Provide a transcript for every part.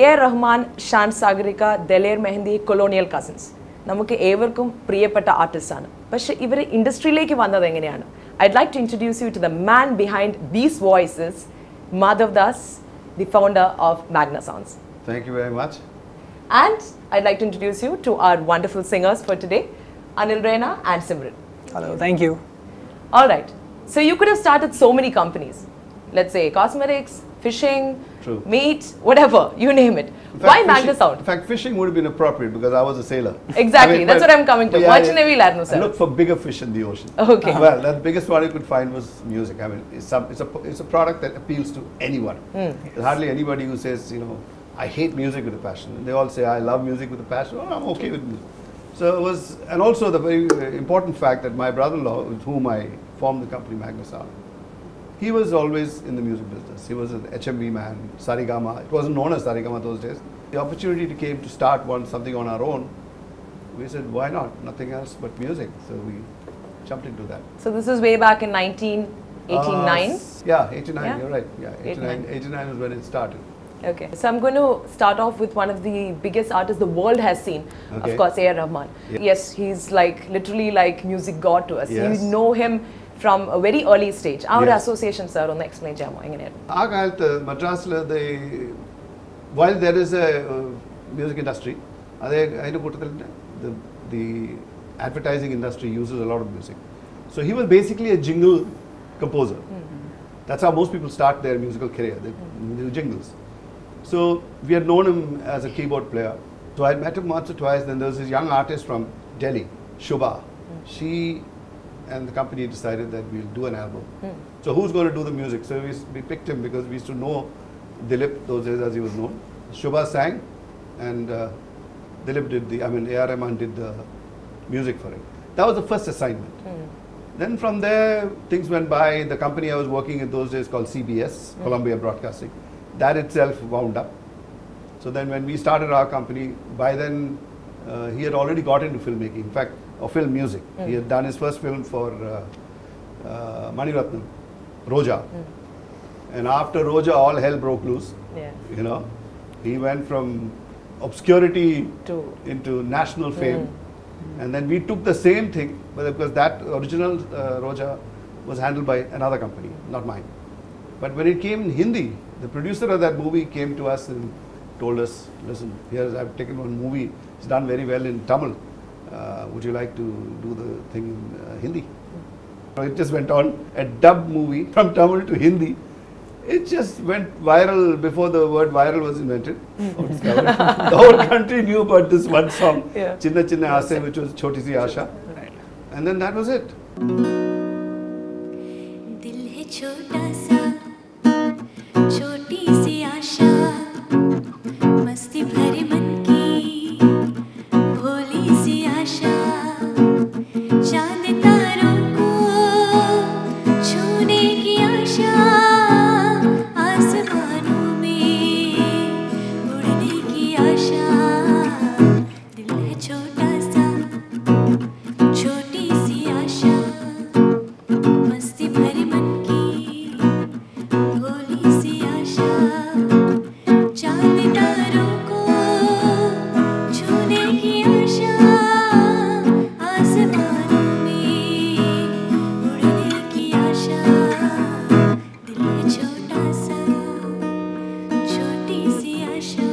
A.R. Rahman, Shan Sagarika, Daler Mehendi, colonial cousins. നമുക്ക് ഏവർക്കും പ്രിയപ്പെട്ട ആർട്ടിസ്റ്റാണ്. പക്ഷേ ഇവർ ഇൻഡസ്ട്രിയിലേക്ക് വന്നത് എങ്ങനെയാണ്? I'd like to introduce you to the man behind these voices, Madhav Das, the founder of Magna Sounds. Thank you very much. And I'd like to introduce you to our wonderful singers for today, Anil Raina and Simran. Hello, thank you. All right. So you could have started so many companies. Let's say cosmetics, fishing, True. meat, whatever, you name it. Why Magna Sound? In fact, fishing would have been appropriate because I was a sailor. Exactly, that's what I'm coming to. Watch Navy Larno, sir. I looked for bigger fish in the ocean. Okay. Well, the biggest one you could find was music. I mean, it's a product that appeals to anyone. There's hardly anybody who says, you know, I hate music with a passion. They all say, I love music with a passion. Oh, I'm okay with music. So it was, and also the very important fact that my brother-in-law, with whom I formed the company Magna Sound, he was always in the music business. He was an HMV man, Sarigama. It wasn't known as Sarigama those days. The opportunity came to start something on our own. We said, why not? Nothing else but music. So we jumped into that. So this is way back in 1989? Yeah, 89, Yeah? you're right. Yeah, 89 is when it started. Okay, so I'm going to start off with one of the biggest artists the world has seen, of Okay. course, A.R. Rahman. Yeah. Yes, he's like literally like music god to us. Yes. You know him from a very early stage. Our Yes. association, sir, on explain jamo. ആ കാലത്ത് മദ്രാസിൽ while there is a music industry, അതിൻ്റെ കൂട്ടത്തിൽ the advertising industry uses a lot of music. So he was basically a jingle composer. That's how most people start their musical career. They do jingles. So we had known him as a keyboard player. So I met him once or twice. Then there was this young artist from Delhi, Shubha. She and the company decided that we'll do an album. So who's going to do the music? So we picked him because we used to know Dilip those days as he was known. Shubha sang and Dilip did A.R. Rahman did the music for it. That was the first assignment. Then from there, things went by. The company I was working in those days called CBS, Columbia Broadcasting, that itself wound up. So then when we started our company, by then he had already got into filmmaking, in fact, or film music. He had done his first film for Mani Ratnam, Roja. And after Roja, all hell broke loose. Yeah. You know, he went from obscurity into national fame. And then we took the same thing, but because that original Roja was handled by another company, not mine. But when it came in Hindi, the producer of that movie came to us and told us, listen, I've taken one movie, it's done very well in Tamil. Would you like to do the thing in Hindi? So it just went on, a dubbed movie from Tamil to Hindi. It just went viral before the word viral was invented. The whole country knew about this one song, Yeah. Chinna Chinna Aase, which was Choti Si Asha. And then that was it. दिल है छोटा सा छोटी सी आशा मस्ती भरे मन की भोली सी आशा चांद तारों को छूने की आशा आसमानों में उड़ने की आशा दिल है छोटा सा छोटी सी आशा मस्ती भरे मन की भोली सी आशा चांद तारों को छूने की आशा आसमानों में उड़ने की आशा दिल है छोटा सा छोटी सी आशा.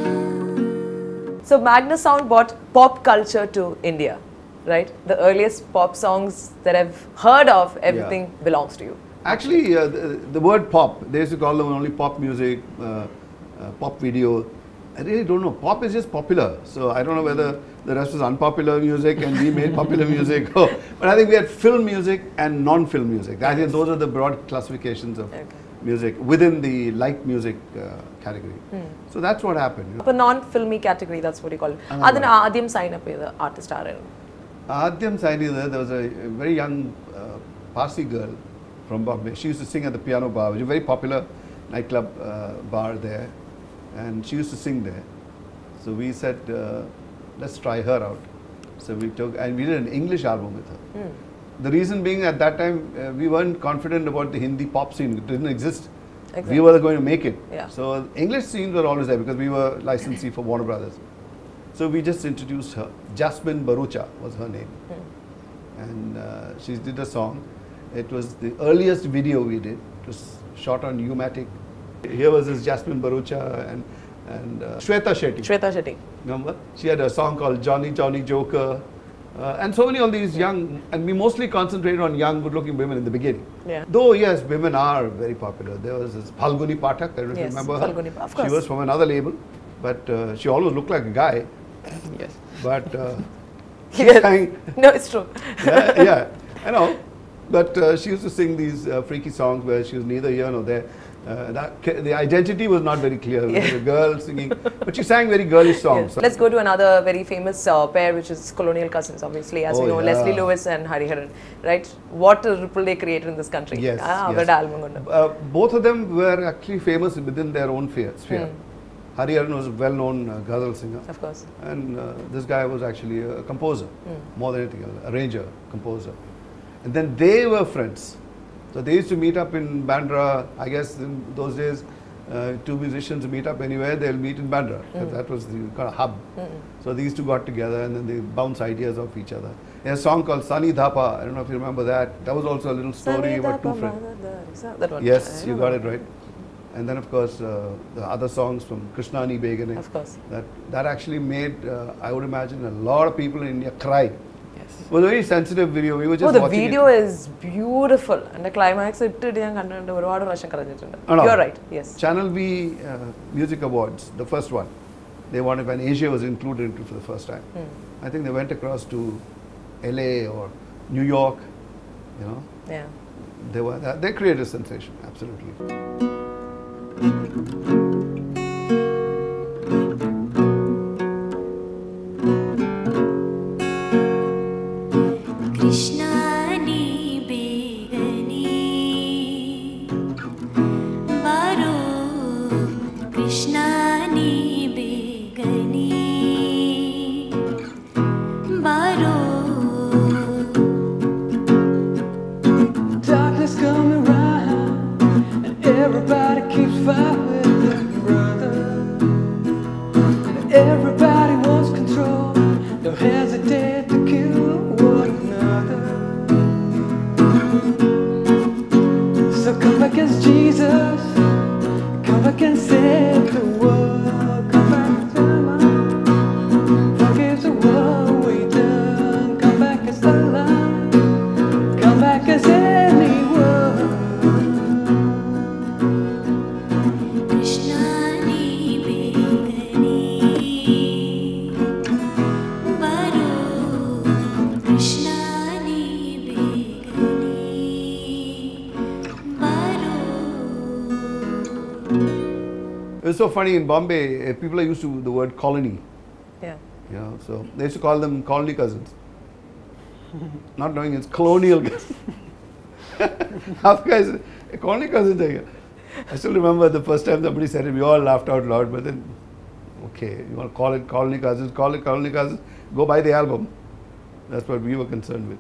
So Magna Sound brought pop culture to India, right? The earliest pop songs that I've heard of, everything belongs to you. Actually, the word pop, they used to call them only pop music, pop video. I really don't know. Pop is just popular. So I don't know whether the rest was unpopular music and we made popular music. But I think we had film music and non-film music. I think those are the broad classifications of music within the light music category. So that's what happened. A non-filmy category, that's what you call it. Adana Adyam sign up with the artist RL. Adyam Saini, there was a very young Parsi girl from Bombay. She used to sing at the piano bar, which is a very popular nightclub bar there. And she used to sing there. So we said, let's try her out. So we took, and we did an English album with her. The reason being at that time, we weren't confident about the Hindi pop scene. It didn't exist We were going to make it. Yeah. So English scenes were always there because we were licensee for Warner Brothers. So we just introduced her. Jasmine Barucha was her name. And she did a song. It was the earliest video we did. It was shot on U-matic. Here was this Jasmine Barucha and Shweta Shetty. Shweta Shetty. Remember? She had a song called Johnny Johnny Joker. And so many of these young, and we mostly concentrated on young, good-looking women in the beginning. Yeah. Though, yes, women are very popular. There was this Phalguni Pathak, I don't know if you Yes, remember her. Phalguni, of course. She was from another label, but she always looked like a guy. Yes. But she Yes. sang, No, it's true. yeah, I know. But she used to sing these freaky songs where she was neither here nor there. The identity was not very clear. It was a girl singing, but she sang very girlish songs. Yes. Let's go to another very famous pair, which is Colonial Cousins, obviously. As we know, yeah. Leslie Lewis and Hariharan, right? What a ripple they created in this country. Yes, Ah, yes. album. Both of them were actually famous within their own sphere. Hariharan was a well-known ghazal singer. Of course. And this guy was actually a composer, more than anything else, arranger, composer. And then they were friends. So they used to meet up in Bandra. I guess in those days, two musicians meet up anywhere, they'll meet in Bandra. That was the kind of hub. So these two got together and then they bounce ideas off each other. There's a song called Sunny Dhapa. I don't know if you remember that. That was also a little story about two friends. That one. Yes, you got it right. And then, of course, the other songs from Krishnani Begane. Of course. That actually made, I would imagine, a lot of people in India cry. Yes. It was a very sensitive video. We were just the watching video it. is beautiful. And the climax, you're No. right. Yes. Channel V Music Awards, the first one, they wanted when Asia was included into for the first time. I think they went across to LA or New York, you know. Yeah. They created a sensation, absolutely. Krishnani begani baro Krishnani begani baro Darkness coming around, and everybody keeps fighting with their brother. And everybody wants control, don't hesitate to kill one another. So come back as Jesus, come back and save the world. Come back to life, forgive the world we done. Come back as the light, come back as anyone. Krishnani begani baro Krishnani begani baro. It was so funny in Bombay, people are used to the word colony. Yeah. You know, so they used to call them colony cousins. Not knowing it's colonial cousins. Half guys, colony cousins are here. I still remember the first time somebody said it, we all laughed out loud, but then, okay, you want to call it colony cousins, call it colony cousins, go buy the album. That's what we were concerned with.